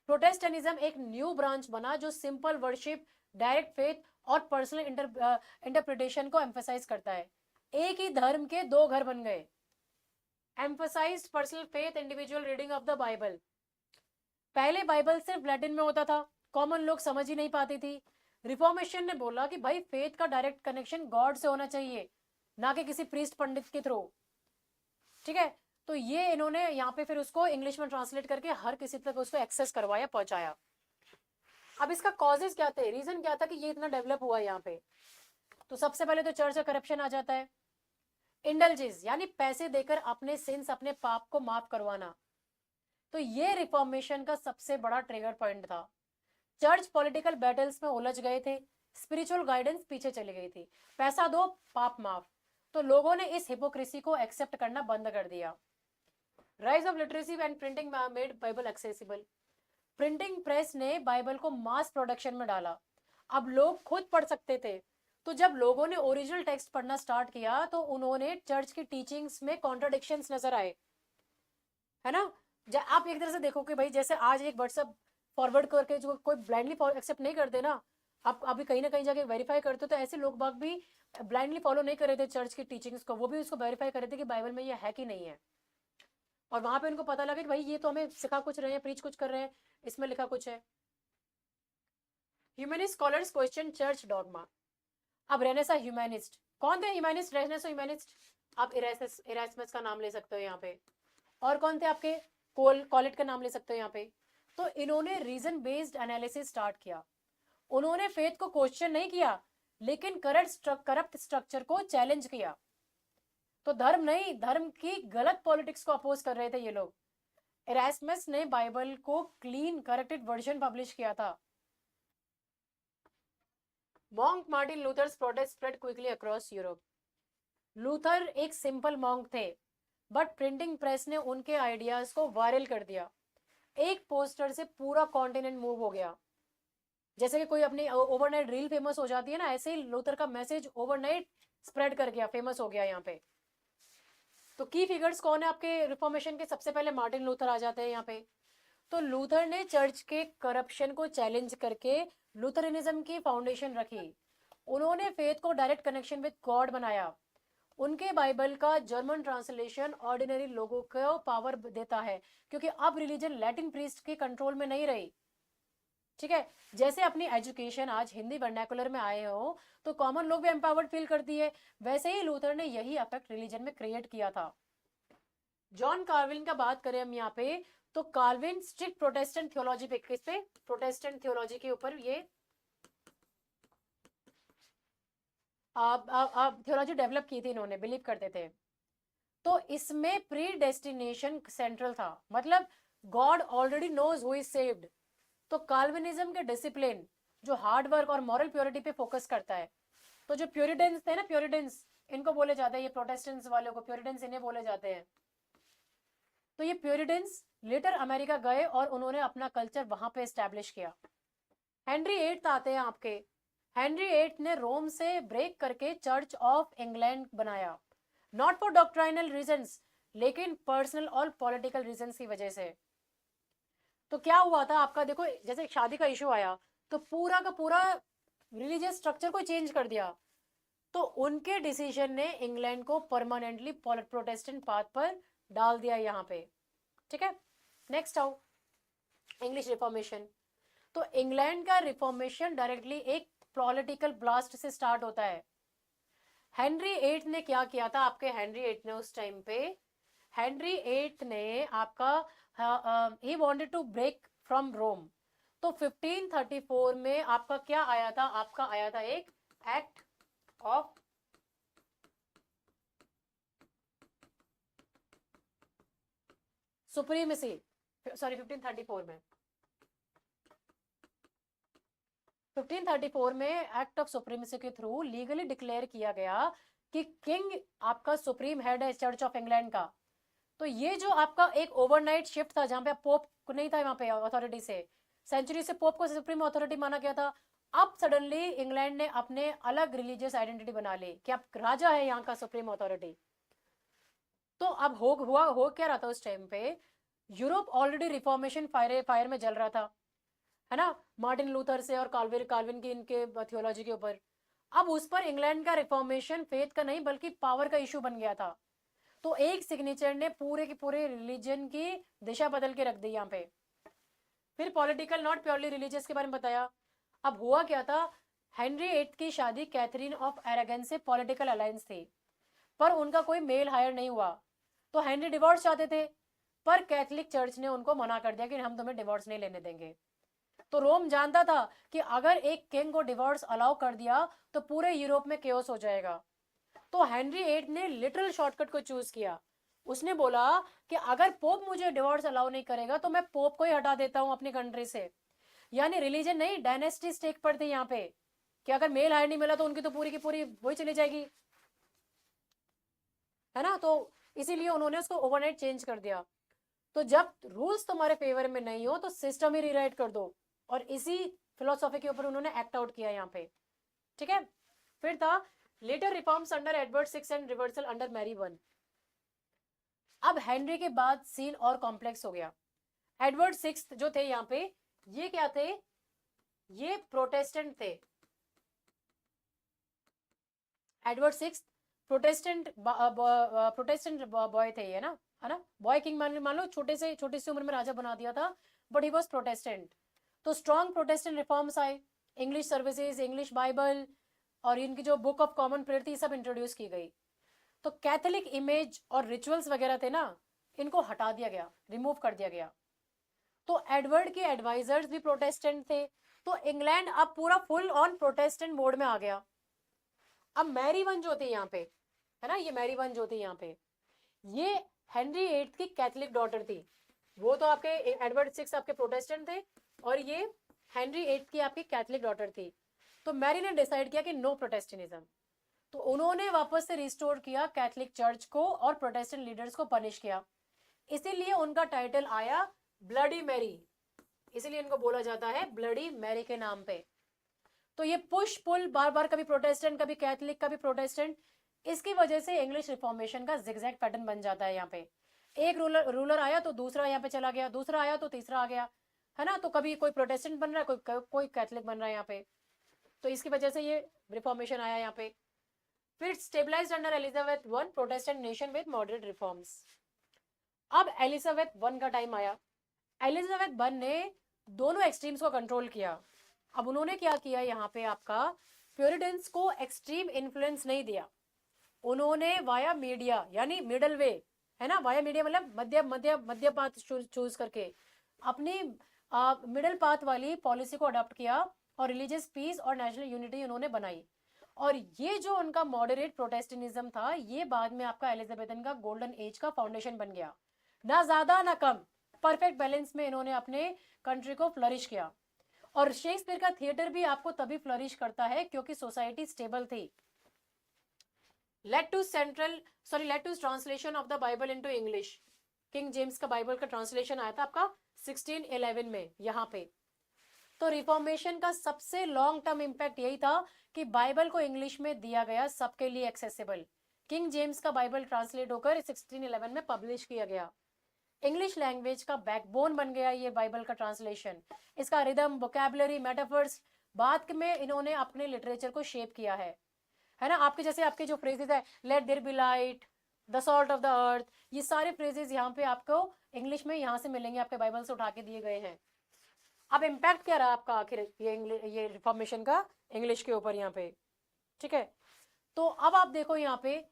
[SPEAKER 1] प्रोटेस्टेंटिज्म एक न्यू ब्रांच बना जो सिंपल वर्शिप, डायरेक्ट फेथ और पर्सनल इंटरप्रिटेशन को एम्फसाइज करता है। एक ही धर्म के दो घर बन गए। Emphasized personal faith, individual reading of the Bible. पहले बाइबल सिर्फ लैटिन में होता था, कॉमन लोग समझ ही नहीं पाती थी। रिफॉर्मेशन ने बोला कि भाई फेथ का डायरेक्ट कनेक्शन गॉड से होना चाहिए, ना कि किसी प्रीस्ट पंडित के थ्रू। ठीक है, तो ये इन्होंने यहाँ पे फिर उसको इंग्लिश में ट्रांसलेट करके हर किसी तक उसको एक्सेस करवाया, पहुंचाया। अब इसका कॉजेज क्या थे, रीजन क्या था कि ये इतना डेवलप हुआ यहाँ पे? तो सबसे पहले तो चर्च का करप्शन आ जाता है। इंडल्जेंस यानी पैसे देकर अपने सिंस, अपने पाप को माफ करवाना। तो ये रिफॉर्मेशन का सबसे बड़ा ट्रिगर पॉइंट था। चर्च पॉलिटिकल बैटल्स में उलझ गए थे, स्पिरिचुअल गाइडेंस पीछे चली गई थी। पैसा दो, पाप माफ। तो लोगों ने इस हिपोक्रेसी को एक्सेप्ट करना बंद कर दिया। Rise of literacy and printing made Bible accessible. Printing press ने बाइबल को मास प्रोडक्शन में डाला। अब लोग खुद पढ़ सकते थे, तो जब लोगों ने ओरिजिनल टेक्स्ट पढ़ना स्टार्ट किया तो उन्होंने चर्च की टीचिंग्स में कॉन्ट्राडिक्शंस नजर आए, है ना। आप एक तरह से देखो कि भाई जैसे आज एक व्हाट्सएप फॉरवर्ड करके जो कोई ब्लाइंडली एक्सेप्ट नहीं करते ना, आप अभी कहीं ना कहीं जाके वेरीफाई करते हो, तो ऐसे लोग बाग भी ब्लाइंडली फॉलो नहीं कर रहे थे चर्च की टीचिंग्स को, वो भी उसको वेरीफाई कर रहे थे कि बाइबल में ये है कि नहीं है। और वहां पे उनको पता लगा कि भाई ये तो हमें सिखा कुछ रहे हैं, प्रीच कुछ कर रहे हैं, इसमें लिखा कुछ है। Humanist scholars question church dogma. अब रेनेसा ह्यूमैनिस्ट, कौन थे ह्यूमैनिस्ट? रेनेसा ह्यूमैनिस्ट, आप इरास्मस का नाम ले सकते हो यहाँ पे, और कौन थे आपके? कॉलेट का नाम ले सकते हो यहाँ पे। तो इन्होंने रीजन बेस्ड एनालिसिस स्टार्ट किया। उन्होंने फेथ को क्वेश्चन नहीं किया, लेकिन करप्ट स्ट्रक्चर को चैलेंज किया। तो धर्म नहीं, धर्म की गलत पॉलिटिक्स को अपोज कर रहे थे ये लोग। इरास्मस ने बाइबल को क्लीन करेक्टेड वर्जन पब्लिश किया था। Monk Martin Luther's protest spread quickly across Europe. Luther एक सिंपल मॉन्क थे, बट प्रिंटिंग प्रेस ने उनके आइडियाज को वायरल कर दिया। एक पोस्टर से पूरा कॉन्टिनेंट मूव हो गया। जैसे कि कोई अपनी ओवरनाइट रील फेमस हो जाती है ना, ऐसे ही लूथर का मैसेज ओवरनाइट स्प्रेड कर गया, फेमस हो गया यहाँ पे। तो की फिगर्स कौन है आपके रिफॉर्मेशन के? सबसे पहले मार्टिन लूथर आ जाते हैं यहाँ पे। तो लूथर ने चर्च के करप्शन को चैलेंज करके लूथरनिज्म की फाउंडेशन रखी। उन्होंने फेथ को डायरेक्ट कनेक्शन विद गॉड बनाया। उनके बाइबल का जर्मन ट्रांसलेशन ऑर्डिनरी लोगों को पावर देता है, क्योंकि अब रिलीजन लैटिन प्रीस्ट के कंट्रोल में नहीं रही। ठीक है, जैसे अपनी एजुकेशन आज हिंदी वर्नैकुलर में आए हो तो कॉमन लोग भी एम्पावर्ड फील करती है, वैसे ही लूथर ने यही इफेक्ट रिलीजन में क्रिएट किया था। जॉन कार्विन का बात करें हम यहाँ पे, तो कार्विन स्ट्रिक्ट प्रोटेस्टेंट थियोलॉजी पे, किस पे? प्रोटेस्टेंट थियोलॉजी के ऊपर ये थियोलॉजी डेवलप की थी इन्होंने, बिलीव करते थे। तो इसमें प्री डेस्टिनेशन सेंट्रल था, मतलब God already knows who is saved. तो काल्विनिज्म के डिसिप्लिन जो हार्ड वर्क और मॉरल प्योरिटी पे फोकस करता है। तो जो प्योरिटेंस थे ना, प्योरिटेंस इनको बोले जाते हैं, ये प्रोटेस्टेंट्स वालों को प्योरिटेंस इन्हें बोले जाते हैं। तो ये प्योरिटेंस लेटर अमेरिका गए और उन्होंने अपना कल्चर वहां पे एस्टैब्लिश किया। हेनरी एट आते हैं आपके। हेनरी एट ने रोम से ब्रेक करके चर्च ऑफ इंग्लैंड बनाया, नॉट फॉर डॉक्ट्राइनल रीजंस, लेकिन पर्सनल और पॉलिटिकल रीजंस की वजह से। तो क्या हुआ था आपका, देखो जैसे शादी का इशू आया तो पूरा का पूरा रिलीजियस स्ट्रक्चर को चेंज कर दिया। तो उनके डिसीजन ने इंग्लैंड को परमानेंटली प्रोटेस्टेंट पाथ पर डाल दिया यहाँ पे। ठीक है, नेक्स्ट आओ, इंग्लिश रिफॉर्मेशन। तो इंग्लैंड का रिफॉर्मेशन डायरेक्टली एक पॉलिटिकल ब्लास्ट से स्टार्ट होता है। हेनरी एट ने क्या किया था आपके? हेनरी एट ने उस टाइम पे, हेनरी एट ने आपका ही wanted to break from Rome. तो 1534 में आपका क्या आया था? आपका आया था एक एक्ट ऑफ सुप्रीमेसी, सॉरी 1534 में, 1534 में एक्ट ऑफ सुप्रीमेसी के थ्रू लीगली डिक्लेयर किया गया कि किंग आपका सुप्रीम हेड है चर्च ऑफ इंग्लैंड का। तो ये जो आपका एक ओवरनाइट शिफ्ट था, जहां पे पोप नहीं था वहां पे अथॉरिटी से, सेंचुरी से पोप को सुप्रीम अथॉरिटी माना गया था। अब सडनली इंग्लैंड ने अपने अलग रिलीजियस आइडेंटिटी बना ली कि अब राजा है यहाँ का सुप्रीम अथॉरिटी। तो अब हो क्या रहा था उस टाइम पे? यूरोप ऑलरेडी रिफॉर्मेशन फायर में जल रहा था, है ना, मार्टिन लूथर से और कार्विन की इनके थियोलॉजी के ऊपर। अब उस पर इंग्लैंड का रिफॉर्मेशन फेथ का नहीं बल्कि पावर का इशू बन गया था। तो एक सिग्नेचर ने पूरे के पूरे रिलीजन की दिशा बदल के रख दी यहाँ पे। फिर पॉलिटिकल नॉट प्योरली रिलीजियस के बारे में बताया। अब हुआ क्या था? हेनरी एट की शादी कैथरीन ऑफ एरागन से पॉलिटिकल अलायंस थी, पर उनका कोई मेल हायर नहीं हुआ। तो हेनरी डिवोर्स चाहते थे, पर कैथलिक चर्च ने उनको मना कर दिया कि हम तुम्हें डिवोर्स नहीं लेने देंगे। तो रोम जानता था कि अगर एक किंग को डिवोर्स अलाउ कर दिया तो पूरे यूरोप में केओस हो जाएगा। तो हेनरी एट ने लिटरल शॉर्टकट को चूज किया। उसने बोला कि अगर पोप मुझे डिवोर्स अलाउ नहीं करेगा तो मैं पोप को ही हटा देता हूं अपनी कंट्री से। यानी रिलीजन नहीं, डायनेस्टी स्टेक पर थी यहाँ पे, कि अगर मेल हायर नहीं मिला तो उनकी तो पूरी की पूरी वही चली जाएगी, है ना। तो इसीलिए उन्होंने उसको ओवरनाइट चेंज कर दिया। तो जब रूल्स तुम्हारे फेवर में नहीं हो तो सिस्टम ही रीराइट कर दो, और इसी फिलोसॉफी के ऊपर उन्होंने एक्ट आउट किया यहाँ पे। ठीक है, फिर था later reforms under Edward six and reversal under Mary one. अब हेनरी के बाद सीन और कॉम्प्लेक्स हो गया। एडवर्ड सिक्स जो थे यहाँ पे, ये क्या थे, ये प्रोटेस्टेंट थे। एडवर्ड सिक्स प्रोटेस्टेंट बॉय थे ये ना, है ना, बॉय किंग मान लो, छोटे सी उम्र में राजा बना दिया था, बट ही वॉज प्रोटेस्टेंट। तो स्ट्रॉन्ग प्रोटेस्टेंट रिफॉर्म्स आए, इंग्लिश सर्विसेज, इंग्लिश बाइबल और इनकी जो बुक ऑफ कॉमन प्रेयर थी सब इंट्रोड्यूस की गई। तो कैथोलिक इमेज और रिचुअल्स वगैरह थे ना, इनको हटा दिया गया, रिमूव कर दिया गया। तो एडवर्ड के एडवाइजर्स भी प्रोटेस्टेंट थे। तो इंग्लैंड अब पूरा फुल ऑन प्रोटेस्टेंट मोड में आ गया। अब मैरी वन जो थी यहाँ पे, है ना, ये मैरी वन जो थी यहाँ पे, ये हेनरी एट की कैथोलिक डॉटर थी। वो तो आपके एडवर्ड सिक्स आपके प्रोटेस्टेंट थे और ये हेनरी एट की आपकी कैथोलिक डॉटर थी। तो मैरी ने डिसाइड किया कि नो प्रोटेस्टेंटिज्म। तो उन्होंने वापस से रिस्टोर किया कैथोलिक चर्च को और प्रोटेस्टेंट लीडर्स को पनिश किया। इसीलिए उनका टाइटल आया ब्लडी मैरी, इसीलिए इनको बोला जाता है ब्लडी मैरी के नाम पे। तो ये पुश पुल, बार बार कभी प्रोटेस्टेंट कभी कैथोलिक कभी प्रोटेस्टेंट, इसकी वजह से इंग्लिश रिफॉर्मेशन का जिगजैग पैटर्न बन जाता है। यहाँ पे एक रूलर आया तो दूसरा यहाँ पे चला गया, दूसरा आया तो तीसरा आ गया, है ना। तो कभी कोई प्रोटेस्टेंट बन रहा है, कोई कैथोलिक बन रहा है यहाँ पे। तो इसकी वजह से ये रिफॉर्मेशन आया यहाँ पे। फिर stabilized under Elizabeth one Protestant nation with moderate reforms. अब एलिजाबेथ वन का टाइम आया। एलिजाबेथ वन ने दोनों एक्सट्रीम्स को कंट्रोल किया। अब उन्होंने क्या किया, यहाँ पे आपका प्यूरिटन्स को एक्सट्रीम इन्फ्लुएंस नहीं दिया, उन्होंने वाया मीडिया यानी मिडल वे, है ना, वाया मीडिया मतलब मध्य पाथ चूज करके अपनी मिडल पाथ वाली पॉलिसी को अडॉप्ट किया और रिलीजियस पीस और नेशनल यूनिटी उन्होंने बनाई। और ये जो उनका मॉडरेट प्रोटेस्टेंटिज्म था, ये बाद में आपका एलिजाबेथन का गोल्डन एज का फाउंडेशन बन गया। ना ज्यादा ना कम, परफेक्ट बैलेंस में इन्होंने अपने कंट्री को फ्लरिश किया। और शेक्सपियर का थिएटर भी आपको तभी फ्लरिश करता है क्योंकि सोसाइटी स्टेबल थी। Led to translation of the Bible into English. King James का बाइबल का ट्रांसलेशन आया था आपका 1611 में यहाँ पे। तो रिफॉर्मेशन का सबसे लॉन्ग टर्म इम्पैक्ट यही था कि बाइबल को इंग्लिश में दिया गया, सबके लिए एक्सेसिबल। किंग जेम्स का बाइबल ट्रांसलेट होकर 1611 में पब्लिश किया गया। इंग्लिश लैंग्वेज का बैकबोन बन गया ये बाइबल का ट्रांसलेशन। इसका रिदम, वोकैबुलरी, मेटाफर्स बाद में इन्होंने अपने लिटरेचर को शेप किया है ना। आपके जैसे आपके जो फ्रेजेस है, let there be light, the salt of the earth, ये सारे फ्रेजेस यहाँ पे आपको इंग्लिश में यहाँ से मिलेंगे, आपके बाइबल से उठा के दिए गए हैं। अब इम्पैक्ट क्या रहा आपका आखिर ये रिफॉर्मेशन का इंग्लिश के ऊपर यहाँ पे, ठीक है। तो अब आप देखो यहाँ पे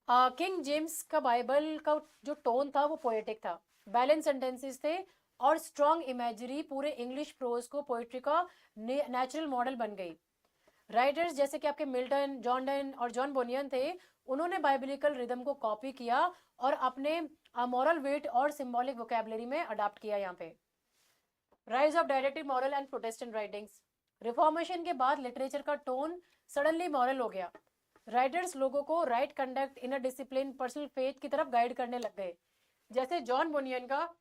[SPEAKER 1] किंग जेम्स का बाइबल का जो टोन था वो पोएटिक था, बैलेंस सेंटेंसेस थे और स्ट्रॉन्ग इमेजरी पूरे इंग्लिश प्रोज को पोएट्री का नेचुरल मॉडल बन गई। राइटर्स जैसे कि आपके मिल्टन, जॉन डन और जॉन बोनियन थे, उन्होंने बाइबलिकल रिदम को कॉपी किया और अपने मॉरल वेट और सिंबॉलिक वोकैबुलरी में अडॉप्ट किया। यहाँ पे rise of directive moral and Protestant writings. Reformation के बाद लिटरेचर का टोन सडनली मॉरल हो गया। राइटर्स लोगों को right conduct, inner discipline, personal faith की तरफ गाइड करने लग गए। जैसे जॉन बोनियन का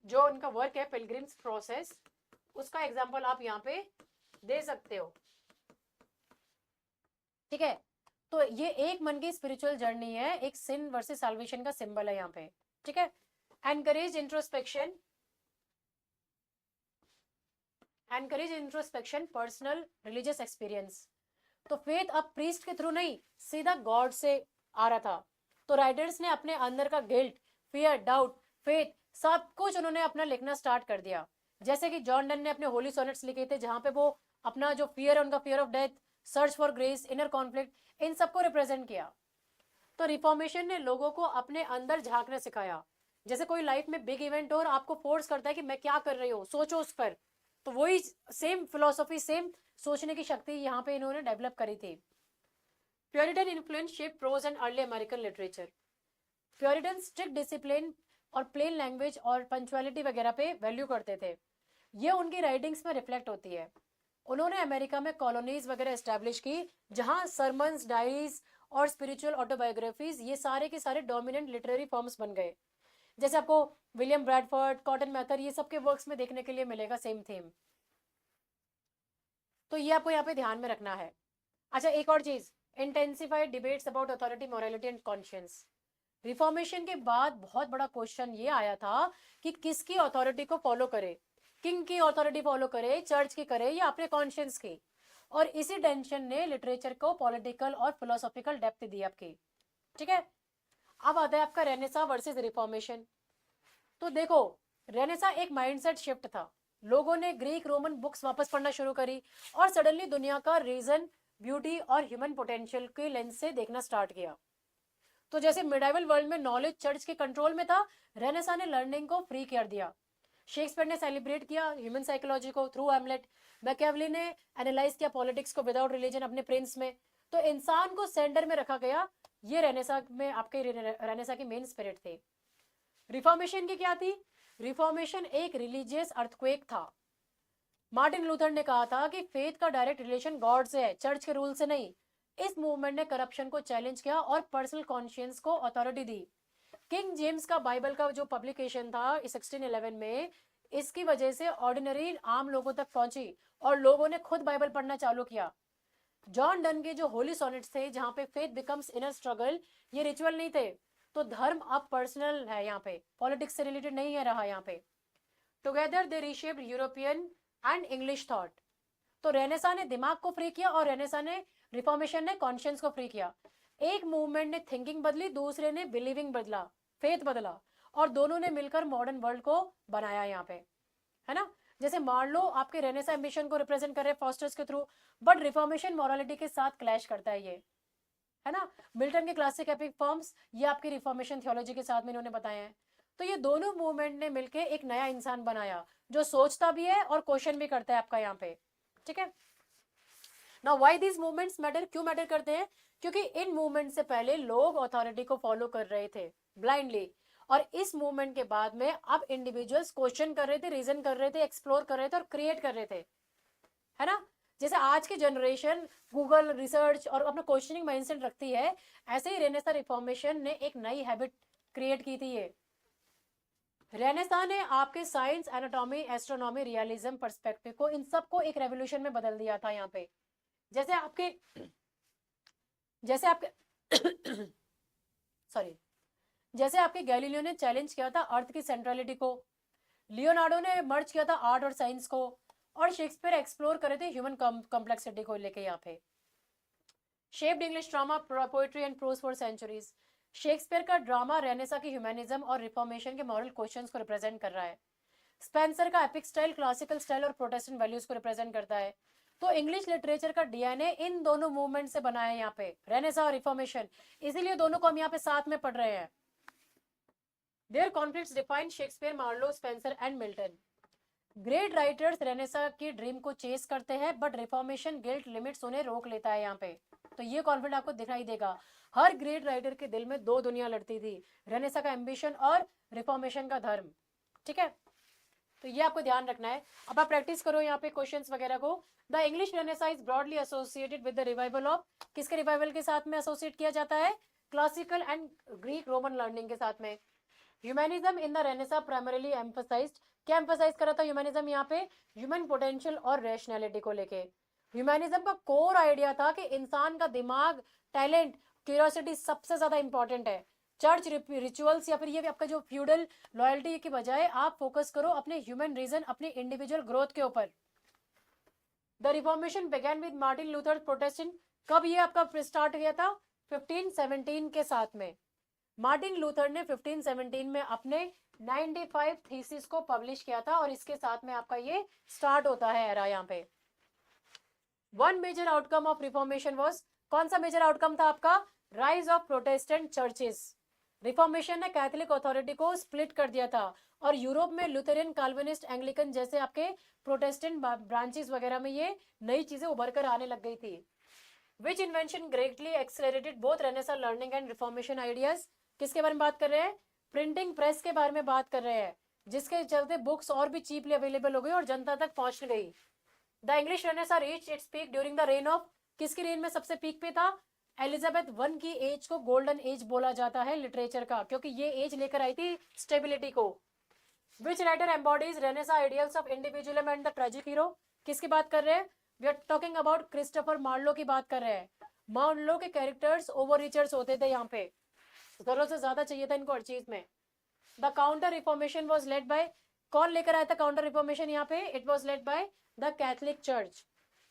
[SPEAKER 1] जो उनका वर्क है पिलग्रिम्स प्रोसेस, उसका एग्जांपल आप यहाँ पे दे सकते हो, ठीक है। तो ये एक मन की स्पिरिचुअल जर्नी है, एक सिन वर्सेस साल्वेशन का सिंबल है यहाँ पे, ठीक है। Encourage introspection, personal religious experience. तो फेथ अब प्रीस्ट के थ्रू नहीं, सीधा गॉड से आ रहा था। तो राइटर्स ने अपने अंदर का गिल्ट, फियर, डाउट, फेथ सब कुछ उन्होंने अपना लिखना स्टार्ट कर दिया। जैसे कि जॉन डन ने अपने होली सोनेट्स लिखे थे, जहां पे वो अपना जो फियर है उनका, fear of death, search for grace, inner conflict, इन सबको रिप्रेजेंट किया। तो रिफॉर्मेशन ने लोगों को अपने अंदर झांकना सिखाया। जैसे कोई लाइफ में बिग इवेंट हो और आपको फोर्स करता है कि मैं क्या कर रही हूँ, सोचो उस पर, तो वही सेम फिलोसॉफी, सेम सोचने की शक्ति यहाँ पे इन्होंने डेवलप करी थी। Puritan influence shape prose and early American literature. Puritan strict discipline और प्लेन लैंग्वेज और पंचुअलिटी वगैरह पे वैल्यू करते थे। ये उनकी राइटिंग्स में रिफ्लेक्ट होती है। उन्होंने अमेरिका में कॉलोनीज वगैरह एस्टैब्लिश की, जहां सरमन्स, डायरीज और स्पिरिचुअल ऑटोबायोग्राफीज ये सारे के सारे डोमिनेंट लिटरेरी फॉर्म्स बन गए। जैसे आपको विलियम ब्रैडफोर्ड, कॉटन मैथर, ये सबके वर्क्स में देखने के लिए मिलेगा सेम थीम। तो ये आपको यहाँ पे ध्यान में रखना है। अच्छा, एक और चीज, intensified debates about authority, morality and conscience. Reformation के बाद बहुत बड़ा क्वेश्चन ये आया था कि किसकी अथॉरिटी को फॉलो करे, किंग की अथॉरिटी फॉलो करे, चर्च की करे या अपने कॉन्शियंस की। और इसी टेंशन ने लिटरेचर को पॉलिटिकल और फिलोसॉफिकल डेप्थ दी आपकी। ठीक है, अब आता है आपका रेनेसा वर्सेस रिफॉर्मेशन। तो देखो, रेनेसा एक माइंडसेट शिफ्ट था। लोगों ने ग्रीक रोमन बुक्स वापस पढ़ना शुरू करी और सडनली दुनिया का रीजन, ब्यूटी और ह्यूमन पोटेंशियल के लेंस से देखना स्टार्ट किया। तो जैसे मिडाइवल वर्ल्ड में नॉलेज चर्च के कंट्रोल में था, रेनेसा ने लर्निंग को फ्री कर दिया। शेक्सपियर ने सेलिब्रेट किया ह्यूमन साइकोलॉजी को थ्रू हैमलेट। मैकियावेली ने एनालाइज किया पॉलिटिक्स को विदाउट रिलीजन अपने प्रिंस में। तो इंसान को सेंटर में रखा गया। ये रेनेसा में आपके रेनेसा की मेन स्पिरिट थी। रिफॉर्मेशन की क्या थी? रिफॉर्मेशन एक रिलीजियस अर्थक्वेक था। मार्टिन लूथर ने कहा था कि फेथ का डायरेक्ट रिलेशन गॉड से है, चर्च के रूल से नहीं। इस मूवमेंट ने करप्शन को चैलेंज किया और पर्सनल कॉन्शियंस को अथॉरिटी दी। किंग जेम्स का बाइबल का जो पब्लिकेशन था 1611 में, इसकी वजह से ऑर्डिनरी आम लोगों तक पहुंची और लोगों ने खुद बाइबल पढ़ना चालू किया। जॉन डन के जो होली सोनेट्स थे, जहां पे फेथ बिकम्स इनर स्ट्रगल, ये रिचुअल नहीं थे। तो धर्म अब पर्सनल है, यहाँ पे पॉलिटिक्स से रिलेटेड नहीं है रहा यहाँ पे। Together they reshaped European and English thought. तो रेनेसा ने दिमाग को फ्री किया और रेनेसा ने रिफॉर्मेशन ने कॉन्शियंस को फ्री किया। एक मूवमेंट ने थिंकिंग बदली, दूसरे ने बिलीविंग बदला, फेथ बदला, और दोनों ने मिलकर मॉडर्न वर्ल्ड को बनाया यहाँ पे, है ना। जैसे मार्लो आपके रेनेसा एम्बिशन को रिप्रेजेंट कर रहे हैं फॉस्टर्स के थ्रू, बट रिफॉर्मेशन मॉरलिटी के साथ क्लैश करता है ये, है ना। मिल्टन के क्लासिक एपिक फॉर्म्स ये आपकी रिफॉर्मेशन थियोलॉजी के साथ में इन्होंने बताए हैं। तो ये दोनों मूवमेंट ने मिलकर एक नया इंसान बनाया जो सोचता भी है और क्वेश्चन भी करता है आपका यहाँ पे। ठीक है, now why this movements matter, क्यों मैटर करते हैं? क्योंकि इन मूवमेंट से पहले लोग अथॉरिटी को फॉलो कर रहे थे ब्लाइंडली, और इस मूवमेंट के बाद में अब इंडिविजुअल्स क्वेश्चन कर रहे थे, रीजन कर रहे थे, एक्सप्लोर कर रहे थे और क्रिएट कर रहे थे, है ना। जैसे आज की जनरेशन गूगल रिसर्च और अपना क्वेश्चनिंग माइंडसेट रखती है, ऐसे ही रेनेसा रिफॉर्मेशन ने एक नई हैबिट क्रिएट की थी। ये रेनेसा ने आपके science, anatomy, astronomy, realism, perspective को, इन सबको एक रेवोल्यूशन में बदल दिया था यहाँ पे। जैसे आपके सॉरी जैसे आपके गैलीलियो ने चैलेंज किया था अर्थ की सेंट्रलिटी को, लियोनार्डो ने मर्ज किया था आर्ट और साइंस को, और शेक्सपियर एक्सप्लोर करे थे ह्यूमन कॉम्प्लेक्सिटी को लेके यहाँ पे। Shaped English drama, poetry and prose for centuries. Shakespeare का ड्रामा रेनेसा की ह्यूमनिज्म और रिफॉर्मेशन के मॉरल क्वेश्चंस को रिप्रेजेंट कर रहा है। स्पेंसर का एपिक स्टाइल क्लासिकल स्टाइल और प्रोटेस्टेंट वैल्यूज को रिप्रेजेंट करता है। तो इंग्लिश लिटरेचर का डीएनए इन दोनों मूवमेंट से बना है यहाँ पे, रेनेसा और रिफॉर्मेशन, इसीलिए दोनों को हम यहाँ पे साथ में पढ़ रहे हैं। Their conflicts define Shakespeare, Marlowe, Spenser and Milton. Great writers Renaissance की ड्रीम को चेस करते हैं, बट रिफॉर्मेशन गिल्ट लिमिट्स उन्हें रोक लेता है यहाँ पे। तो ये कॉन्फ्लिक्ट आपको दिखाई देगा। हर ग्रेट राइटर के दिल में दो दुनिया लड़ती थी, रेनेसा का एम्बिशन और रिफॉर्मेशन का धर्म। ठीक है, तो ये आपको ध्यान रखना है। अब आप प्रैक्टिस करो यहाँ पे क्वेश्चंस वगैरह को। The English Renaissance is broadly associated with the revival of, किसके रिवाइवल के साथ में एसोसिएट किया जाता है? Classical and Greek Roman learning के साथ में। Humanism in the Renaissance primarily emphasized, क्या एम्फसाइज करा था ह्यूमैनिज्म यहाँ पे? ह्यूमन पोटेंशियल और रैशनैलिटी को लेके। ह्यूमैनिज्म का कोर आइडिया था कि इंसान का दिमाग, टैलेंट, क्यूरियोसिटी सबसे ज्यादा इंपॉर्टेंट है। चर्च रिचुअल्स या फिर ये आपका जो फ्यूडल लॉयल्टी के बजाय आप फोकस करो अपने ह्यूमन रीजन, अपने इंडिविजुअल ग्रोथ के ऊपर। The reformation began with Martin Luther Protestant, कब ये आपका स्टार्ट किया था? 1517 के साथ में। मार्टिन लूथर ने 1517 में अपने 95 थीसिस को पब्लिश किया था, और इसके साथ में आपका ये स्टार्ट होता है एरा यहाँ पे। One major outcome of Reformation was, कौन सा मेजर आउटकम था आपका? Rise of Protestant churches. Reformation ने कैथोलिक अथॉरिटी को स्प्लिट कर दिया था, और यूरोप में लुथेरियन, कैल्विनिस्ट, एंग्लिकन जैसे आपके प्रोटेस्टेंट ब्रांचेस वगैरह में ये नई चीजें उभर कर आने लग गई थी। Which invention greatly accelerated both Renaissance learning and Reformation ideas, किसके बारे में बात कर रहे हैं? प्रिंटिंग प्रेस के बारे में बात कर रहे हैं, जिसके चलते बुक्स और भी चीपली अवेलेबल हो गई और जनता तक पहुंच गई। The English Renaissance reach its peak during the rain of, किसकी रेन में सबसे पीक पे था? एलिजाबेथ वन की एज को गोल्डन एज बोला जाता है लिटरेचर का, क्योंकि ये एज लेकर आई थी स्टेबिलिटी को। Which writer embodies Renaissance ideals of individualism and the tragic hero, किसकी बात कर रहे हैं? We are talking about Christopher Marlowe की बात कर रहे हैं. मार्लो के कैरेक्टर्स ओवर रिचर्स होते थे यहाँ पे, जरूरत से ज्यादा चाहिए था इनको हर चीज में. The counter reformation was led by, कौन लेकर आया था काउंटर रिफॉर्मेशन यहाँ पे? It was led by the Catholic church.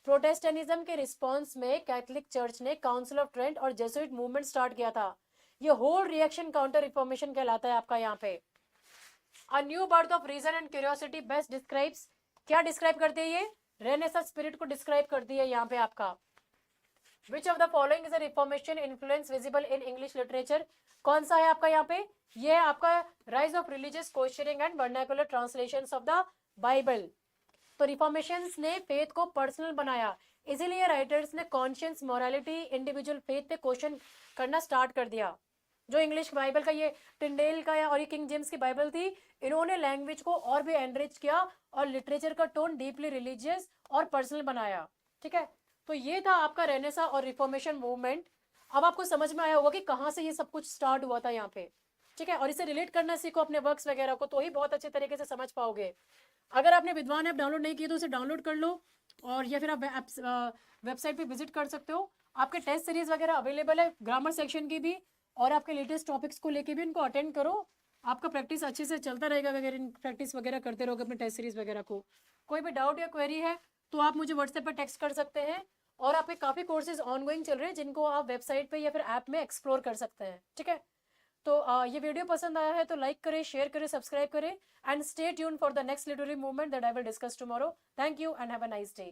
[SPEAKER 1] Protestantism के रिस्पॉन्स में कैथलिक चर्च ने काउंसिल ऑफ ट्रेंट और जेसुइट मूवमेंट स्टार्ट किया था. ये होल रिएक्शन काउंटर रिफॉर्मेशन कहलाता है आपका यहाँ पे. A new birth of reason and curiosity best describes, क्या डिस्क्राइब करती है ये? रेनेसां स्पिरिट को डिस्क्राइब करती है यहाँ पे आपका. Which of the following is a reformation influence visible in English literature, कौन सा है आपका यहाँ पे? ये है आपका rise of religious questioning and vernacular translations of the Bible. तो रिफॉर्मेशंस ने फेथ को पर्सनल बनाया, इसीलिए राइटर्स ने कॉन्शियंस, मोरालिटी, इंडिविजुअल फेथ पे क्वेश्चन करना स्टार्ट कर दिया. जो इंग्लिश बाइबल का ये टिंडेल का या और ये किंग जेम्स की बाइबल थी, इन्होंने लैंग्वेज को और भी एनरिच किया और लिटरेचर का टोन डीपली रिलीजियस और पर्सनल बनाया. ठीक है, तो ये था आपका रेनेसा और रिफॉर्मेशन मूवमेंट. अब आपको समझ में आया होगा कि कहाँ से ये सब कुछ स्टार्ट हुआ था यहाँ पे. ठीक है, और इसे रिलेट करना सीखो अपने वर्क्स वगैरह को, तो ही बहुत अच्छे तरीके से समझ पाओगे. अगर आपने विद्वान ऐप डाउनलोड नहीं किया तो उसे डाउनलोड कर लो, और या फिर आप वेबसाइट पे विजिट कर सकते हो. आपके टेस्ट सीरीज वगैरह अवेलेबल है, ग्रामर सेक्शन की भी और आपके लेटेस्ट टॉपिक्स को लेके भी इनको अटेंड करो. आपका प्रैक्टिस अच्छे से चलता रहेगा अगर इन प्रैक्टिस वगैरह करते रहोगे अपने टेस्ट सीरीज वगैरह को. कोई भी डाउट या क्वेरी है तो आप मुझे व्हाट्सएप पर टेक्स्ट कर सकते हैं, और आपके काफ़ी कोर्सेज ऑनगोइंग चल रहे हैं जिनको आप वेबसाइट पे या फिर ऐप में एक्सप्लोर कर सकते हैं. ठीक है, तो ये वीडियो पसंद आया है तो लाइक करें, शेयर करें, सब्सक्राइब करें, and stay tune for the next literary movement that I will discuss tomorrow. Thank you and have a nice day.